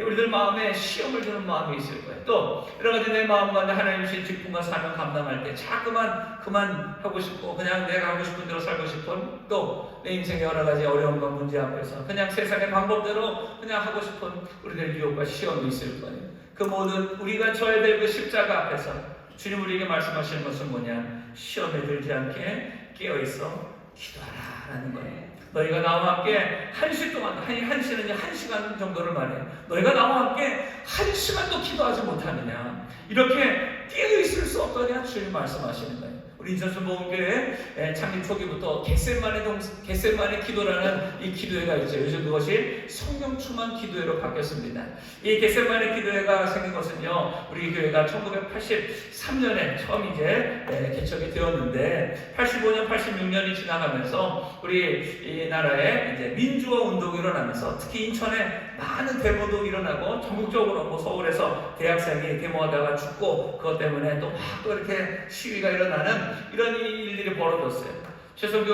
우리들 마음에 시험을 주는 마음이 있을 거예요. 또 여러 가지 내 마음 가운데 하나님 주신 직분과 사명 감당할 때 자꾸만 그만하고 싶고 그냥 내가 하고 싶은 대로 살고 싶은, 또 내 인생의 여러 가지 어려움과 문제 앞에서 그냥 세상의 방법대로 그냥 하고 싶은 우리들 유혹과 시험이 있을 거예요. 그 모든 우리가 져야 될 그 십자가 앞에서 주님 우리에게 말씀하시는 것은 뭐냐? 시험에 들지 않게 깨어있어 기도하라라는 거예요. 너희가 나와 함께 1시 동안, 1시는 이제 1시간 정도를 말해요. 너희가 나와 함께 1시간도 기도하지 못하느냐? 이렇게 깨어있을 수 없더냐? 주님 말씀하시는 거예요. 우리 인천순복음교회 창립 초기부터 겟세마네 기도라는 이 기도회가 있죠. 요즘 그것이 성령 충만 기도회로 바뀌었습니다. 이 겟세마네 기도회가 생긴 것은요, 우리 교회가 1983년에 처음 이제 개척이 되었는데 85년, 86년이 지나가면서 우리 이 나라에 이제 민주화 운동이 일어나면서 특히 인천에 많은 데모도 일어나고 전국적으로 뭐 서울에서 대학생이 데모하다가 죽고 그것 때문에 또 이렇게 시위가 일어나는 이런 일들이 벌어졌어요. 최성교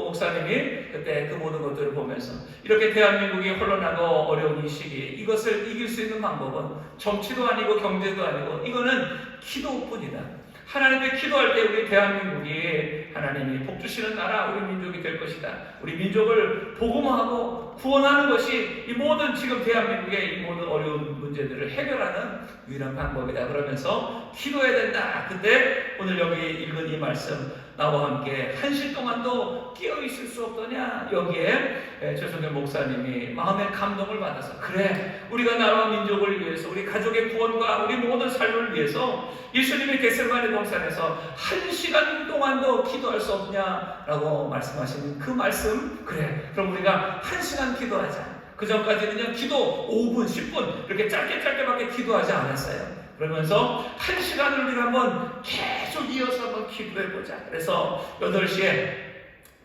목사님이 그때 그 모든 것들을 보면서 이렇게 대한민국이 혼란하고 어려운 이 시기, 이것을 이길 수 있는 방법은 정치도 아니고 경제도 아니고 이거는 기도뿐이다. 하나님께 기도할 때 우리 대한민국이 하나님이 복주시는 나라, 우리 민족이 될 것이다. 우리 민족을 복음화하고 구원하는 것이 이 모든 지금 대한민국의 이 모든 어려운 문제들을 해결하는 유일한 방법이다. 그러면서 기도해야 된다. 근데 오늘 여기 읽은 이 말씀, 나와 함께 1시 동안도 깨어있을 수 없더냐? 여기에 최성교 목사님이 마음의 감동을 받아서, 그래, 우리가 나라와 민족을 위해서, 우리 가족의 구원과 우리 모든 삶을 위해서 예수님이 겟세마네 동산에서 1시간 동안도 기도할 수 없냐라고 말씀하시는 그 말씀, 그래, 그럼 우리가 1시간 기도하자. 그 전까지는요, 기도 5분, 10분 이렇게 짧게밖에 기도하지 않았어요. 그러면서 1시간을 우리가 한번 계속 이어서 한번 기도해보자. 그래서 8시에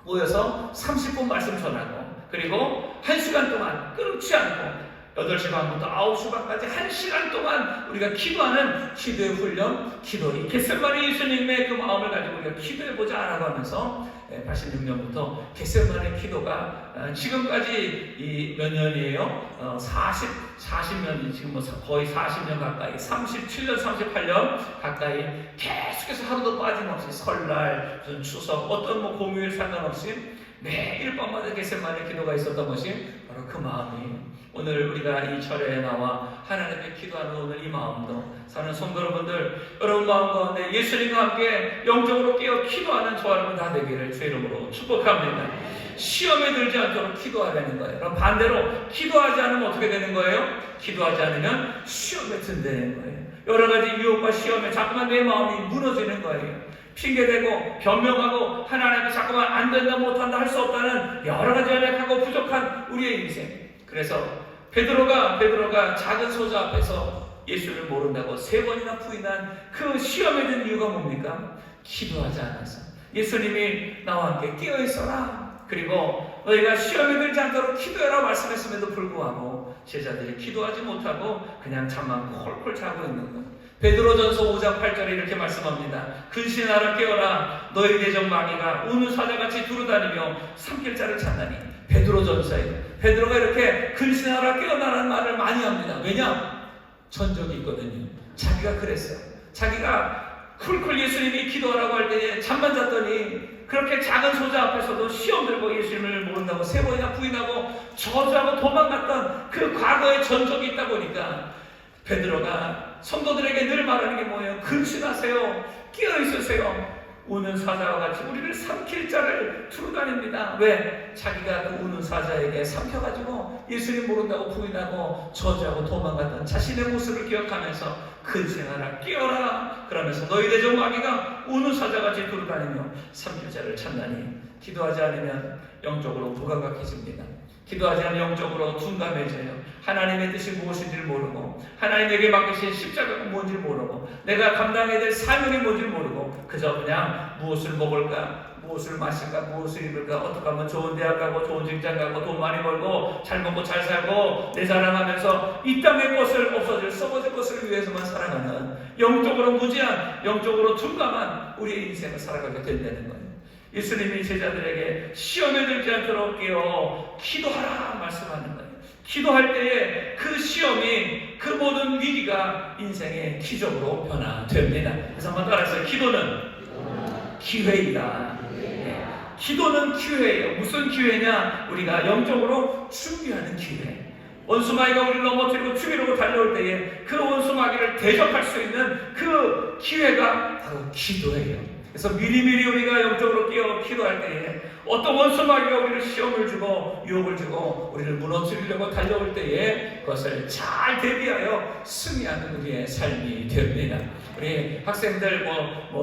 모여서 30분 말씀 전하고, 그리고 1시간 동안 끊지 않고 8시 반부터 9시 반까지 1시간 동안 우리가 기도하는 기도의 훈련, 이 겟세마네 예수님의 그 마음을 가지고 우리가 기도해보자 라고 하면서 86년부터 겟세마네 기도가 지금까지 몇 년이에요? 40년, 지금 뭐 거의 40년 가까이, 37년, 38년 가까이 계속해서 하루도 빠짐없이 설날, 추석, 어떤 뭐 공휴일 상관없이 매일 밤마다 겟세마네 기도가 있었던 것이 바로 그 마음이, 오늘 우리가 이 철회에 나와 하나님께 기도하는 오늘 이 마음도 사는 성도 여러분들, 여러분 마음 가운데 예수님과 함께 영적으로 깨어 기도하는 저와 여러분 다 되기를 주 이름으로 축복합니다. 시험에 들지 않도록 기도하라는 거예요. 그럼 반대로 기도하지 않으면 어떻게 되는 거예요? 기도하지 않으면 시험에 든다는 거예요. 여러 가지 유혹과 시험에 자꾸만 내 마음이 무너지는 거예요. 핑계대고 변명하고 하나님께 자꾸만 안 된다, 못한다, 할 수 없다는 여러 가지 연약하고 부족한 우리의 인생. 그래서 베드로가 작은 소자 앞에서 예수를 모른다고 3번이나 부인한 그 시험에 든 이유가 뭡니까? 기도하지 않아서. 예수님이 나와 함께 깨어있어라, 그리고 너희가 시험에 들지 않도록 기도해라 말씀했음에도 불구하고 제자들이 기도하지 못하고 그냥 잠만 콜콜 자고 있는 거예요. 베드로전서 5장 8절에 이렇게 말씀합니다. 근신하라, 깨어라, 너희 내적 마귀가 우는 사자같이 두루다니며 삼킬 자를 찾나니. 베드로전서에 베드로가 이렇게 근신하라, 깨어나라는 말을 많이 합니다. 왜냐? 전적이 있거든요. 자기가 그랬어요. 자기가 쿨쿨 예수님이 기도하라고 할 때 잠만 잤더니 그렇게 작은 소자 앞에서도 시험 들고 예수님을 모른다고 3번이나 부인하고 저주하고 도망갔던 그 과거의 전적이 있다 보니까 베드로가 성도들에게 늘 말하는 게 뭐예요? 근신하세요, 깨어있으세요. 우는 사자와 같이 우리를 삼킬 자를 두루다닙니다. 왜? 자기가 그 우는 사자에게 삼켜가지고 예수님 모른다고 부인하고 저주하고 도망갔던 자신의 모습을 기억하면서 근신하라, 깨어라, 그러면서 너희 내적 마귀가 우는 사자같이 두루다니며 삼킬 자를 찾나니. 기도하지 않으면 영적으로 무감각해집니다. 기도하지 않으면 영적으로 둔감해져요. 하나님의 뜻이 무엇인지를 모르고, 하나님에게 맡기신 십자가가 뭔지를 모르고, 내가 감당해야 될 사명이 뭔지를 모르고, 그저 그냥 무엇을 먹을까, 무엇을 마실까, 무엇을 입을까, 어떻게 하면 좋은 대학 가고 좋은 직장 가고 돈 많이 벌고 잘 먹고 잘 살고 내 자랑하면서 이 땅의 것을 없어질 썩어질 것을 위해서만 살아가는 영적으로 무지한, 영적으로 둔감한 우리의 인생을 살아가게 된다는 거예요. 예수님이 제자들에게 시험에 들지 않도록 깨어 기도하라 말씀하는 거예요. 기도할 때에 그 시험이, 그 모든 위기가 인생의 기적으로 변화됩니다. 그래서 한번 따라서 기도는 기회이다. 네. 기도는 기회예요. 무슨 기회냐? 우리가 영적으로 준비하는 기회. 원수마귀가 우리를 넘어뜨리고 죽이려고 달려올 때에 그 원수마귀를 대적할 수 있는 그 기회가 바로 기도예요. 그래서 미리미리 우리가 영적으로 깨어 기도할 때에 어떤 원수마귀가 우리를 시험을 주고 유혹을 주고 우리를 무너뜨리려고 달려올 때에 그것을 잘 대비하여 승리하는 우리의 삶이 됩니다. 우리 학생들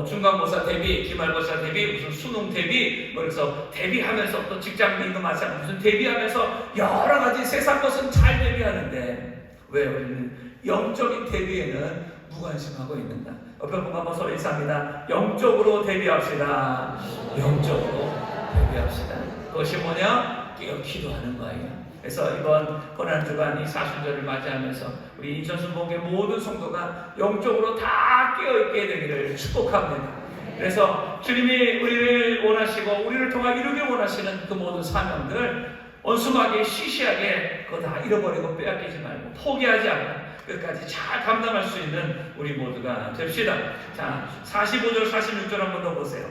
중간고사 대비, 기말고사 대비, 무슨 수능 대비, 그래서 대비하면서 또 직장인도 마찬가지 무슨 대비하면서 여러 가지 세상 것은 잘 대비하는데 왜 우리는 영적인 대비에는 무관심하고 있는가? 옆에 분과 한번 서로 인사합니다. 영적으로 대비합시다. 영적으로 대비합시다. 그것이 뭐냐? 깨어 기도하는 거예요. 그래서 이번 고난주간 이 사순절을 맞이하면서 우리 인천순복의 모든 성도가 영적으로 다 깨어있게 되기를 축복합니다. 그래서 주님이 우리를 원하시고 우리를 통해 이루길 원하시는 그 모든 사명들 원수마귀 시시하게 그거 다 잃어버리고 빼앗기지 말고 포기하지 않고 끝까지 잘 감당할 수 있는 우리 모두가 됩시다. 자, 45절 46절 한번 더 보세요.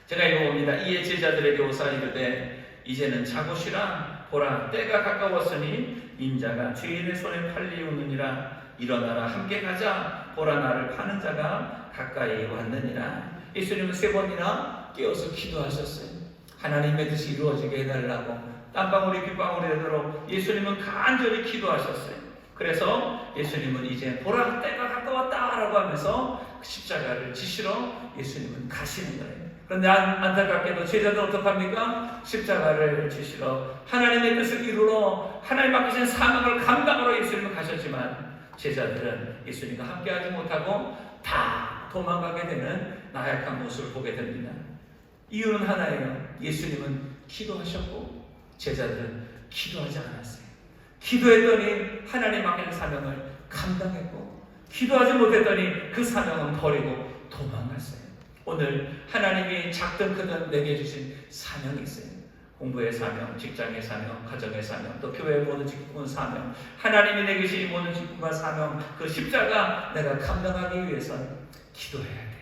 제가 읽어봅니다. 이에 제자들에게 오사 이르되 이제는 자고 쉬라. 보라 때가 가까웠으니 인자가 죄인의 손에 팔리우느니라. 일어나라 함께 가자. 보라 나를 파는 자가 가까이 왔느니라. 예수님은 3번이나 깨어서 기도하셨어요. 하나님의 뜻이 이루어지게 해달라고 땀방울이 빗방울이 되도록 예수님은 간절히 기도하셨어요. 그래서 예수님은 이제 보라 때가 가까웠다라고 하면서 십자가를 지시러 예수님은 가시는 거예요. 그런데 안타깝게도 제자들 어떡합니까? 십자가를 지시러 하나님의 뜻을 이루러 하나님 맡기신 사명을 감당하러 예수님은 가셨지만 제자들은 예수님과 함께하지 못하고 다 도망가게 되는 나약한 모습을 보게 됩니다. 이유는 하나예요. 예수님은 기도하셨고 제자들은 기도하지 않았어요. 기도했더니 하나님 맡긴 사명을 감당했고 기도하지 못했더니 그 사명은 버리고 도망갔어요. 오늘 하나님이 작든 크든 내게 주신 사명이 있어요. 공부의 사명, 직장의 사명, 가정의 사명, 또 교회의 모든 직분 사명, 하나님이 내게 주신 모든 직분과 사명, 그 십자가 내가 감당하기 위해서는 기도해야 돼요.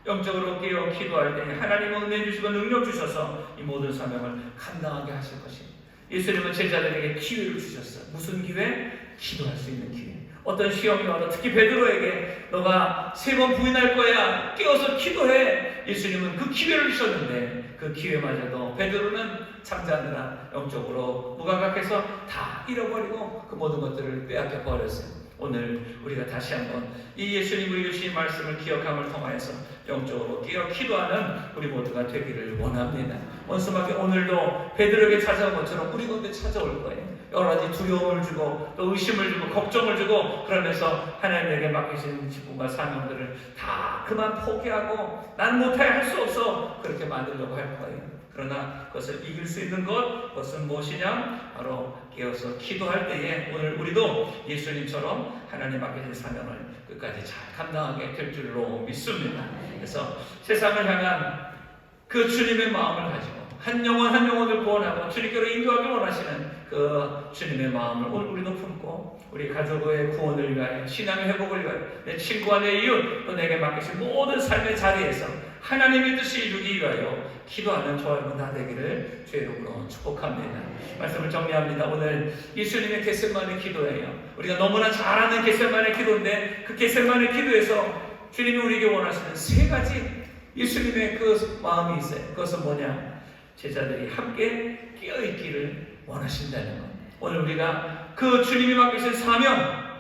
영적으로 깨어 기도할 때 하나님은 은혜 주시고 능력 주셔서 이 모든 사명을 감당하게 하실 것입니다. 예수님은 제자들에게 기회를 주셨어요. 무슨 기회? 기도할 수 있는 기회. 어떤 시험이 와도 특히 베드로에게 너가 3번 부인할 거야. 깨어서 기도해. 예수님은 그 기회를 주셨는데 그 기회마저도 베드로는 잠자느라 영적으로 무감각해서 다 잃어버리고 그 모든 것들을 빼앗겨 버렸어요. 오늘 우리가 다시 한번 이 예수님의 주신 말씀을 기억함을 통하여서 영적으로 깨어 기도하는 우리 모두가 되기를 원합니다. 원수마귀 오늘도 베드로에게 찾아온 것처럼 우리 가운데 찾아올 거예요. 여러 가지 두려움을 주고 또 의심을 주고 걱정을 주고 그러면서 하나님에게 맡기신 직분과 사명들을 다 그만 포기하고 난 못해 할 수 없어 그렇게 만들려고 할 거예요. 그러나 그것을 이길 수 있는 것, 그것은 무엇이냐? 바로 깨어서 기도할 때에 오늘 우리도 예수님처럼 하나님 맡기신 사명을 끝까지 잘 감당하게 될 줄로 믿습니다. 그래서 세상을 향한 그 주님의 마음을 가지고 한 영혼 한 영혼을 구원하고 주님께로 인도하기 원하시는 그 주님의 마음을 오늘 우리도 품고 우리 가족의 구원을 위하여 신앙의 회복을 위하여 내 친구와 내 이웃 또 내게 맡기신 모든 삶의 자리에서 하나님의 뜻이 이루기 위하여 기도하는 저와 여러분 다 되기를 주의 이름으로 축복합니다. 말씀을 정리합니다. 오늘 예수님의 겟세마네 기도예요. 우리가 너무나 잘 아는 겟세마네 기도인데 그 겟세마네 기도에서 주님이 우리에게 원하시는 3가지 예수님의 그 마음이 있어요. 그것은 뭐냐? 제자들이 함께 깨어있기를 원하신다는 것. 오늘 우리가 그 주님이 맡기신 사명,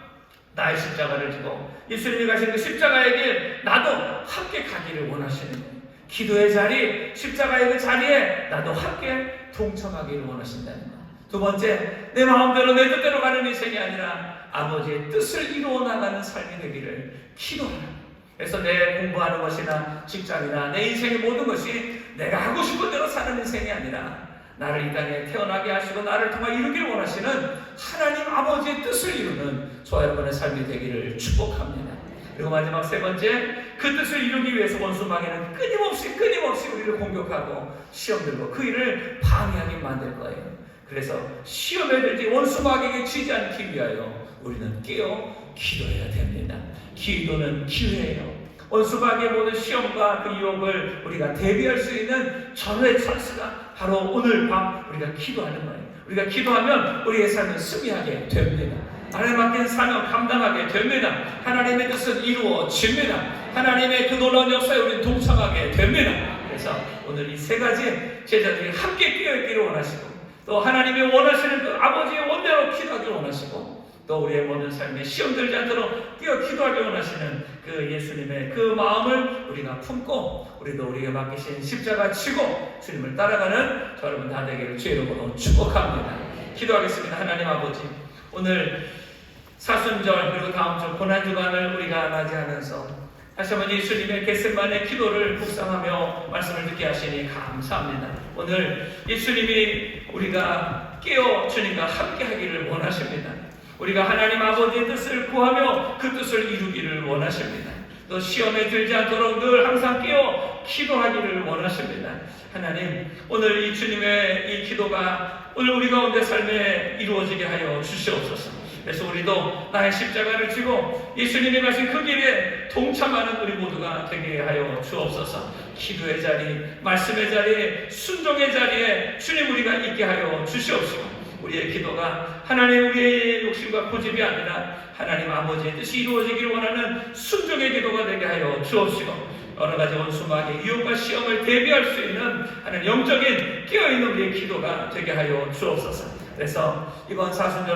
나의 십자가를 지고 예수님이 가신 그 십자가의 길 나도 함께 가기를 원하시는 거예요. 기도의 자리, 십자가의 그 자리에 나도 함께 동참하기를 원하신다는 것. 2번째, 내 마음대로 내 뜻대로 가는 인생이 아니라 아버지의 뜻을 이루어 나가는 삶이 되기를 기도하라. 그래서 내 공부하는 것이나 직장이나 내 인생의 모든 것이 내가 하고 싶은 대로 사는 인생이 아니라 나를 이 땅에 태어나게 하시고 나를 통해 이루기를 원하시는 하나님 아버지의 뜻을 이루는 저와 여러분의 삶이 되기를 축복합니다. 그리고 마지막 세 번째, 그 뜻을 이루기 위해서 원수 마귀는 끊임없이 우리를 공격하고 시험 들고 그 일을 방해하게 만들 거예요. 그래서 시험에 들지 원수 마귀에게 지지 않기 위하여 우리는 깨어 기도해야 됩니다. 기도는 기회예요. 원수 마귀의 모든 시험과 그 유혹을 우리가 대비할 수 있는 전후의 찬스가 바로 오늘 밤 우리가 기도하는 거예요. 우리가 기도하면 우리의 삶은 승리하게 됩니다. 하나님 맡긴 사명 감당하게 됩니다. 하나님의 뜻은 이루어집니다. 하나님의 그 놀라운 역사에 우리는 동참하게 됩니다. 그래서 오늘 이 세 가지 제자들이 함께 끼어있기를 원하시고 또 하나님의 원하시는 그 아버지의 원대로 기도하기를 원하시고 또 우리의 모든 삶에 시험 들지 않도록 뛰어 기도하기를 원하시는 그 예수님의 그 마음을 우리가 품고 우리도 우리에게 맡기신 십자가 지고 주님을 따라가는 저 여러분 다 되기를 주의 이름으로 축복합니다. 기도하겠습니다. 하나님 아버지, 오늘 사순절 그리고 다음 주 고난주간을 우리가 맞이하면서 다시 한번 예수님의 겟세마네 기도를 묵상하며 말씀을 듣게 하시니 감사합니다. 오늘 예수님이 우리가 깨어 주님과 함께 하기를 원하십니다. 우리가 하나님 아버지의 뜻을 구하며 그 뜻을 이루기를 원하십니다. 또 시험에 들지 않도록 늘 항상 깨어 기도하기를 원하십니다. 하나님, 오늘 이 주님의 이 기도가 오늘 우리 가운데 삶에 이루어지게 하여 주시옵소서. 그래서 우리도 나의 십자가를 지고 예수님이 가신 그 길에 동참하는 우리 모두가 되게 하여 주옵소서. 기도의 자리, 말씀의 자리에, 순종의 자리에 주님 우리가 있게 하여 주시옵시고 우리의 기도가 하나님 우리의 욕심과 고집이 아니라 하나님 아버지의 뜻이 이루어지기를 원하는 순종의 기도가 되게 하여 주옵시고 여러 가지 원수마귀의 유혹과 시험을 대비할 수 있는 하나님 영적인 깨어있는 우리의 기도가 되게 하여 주옵소서. 그래서 이번 사순절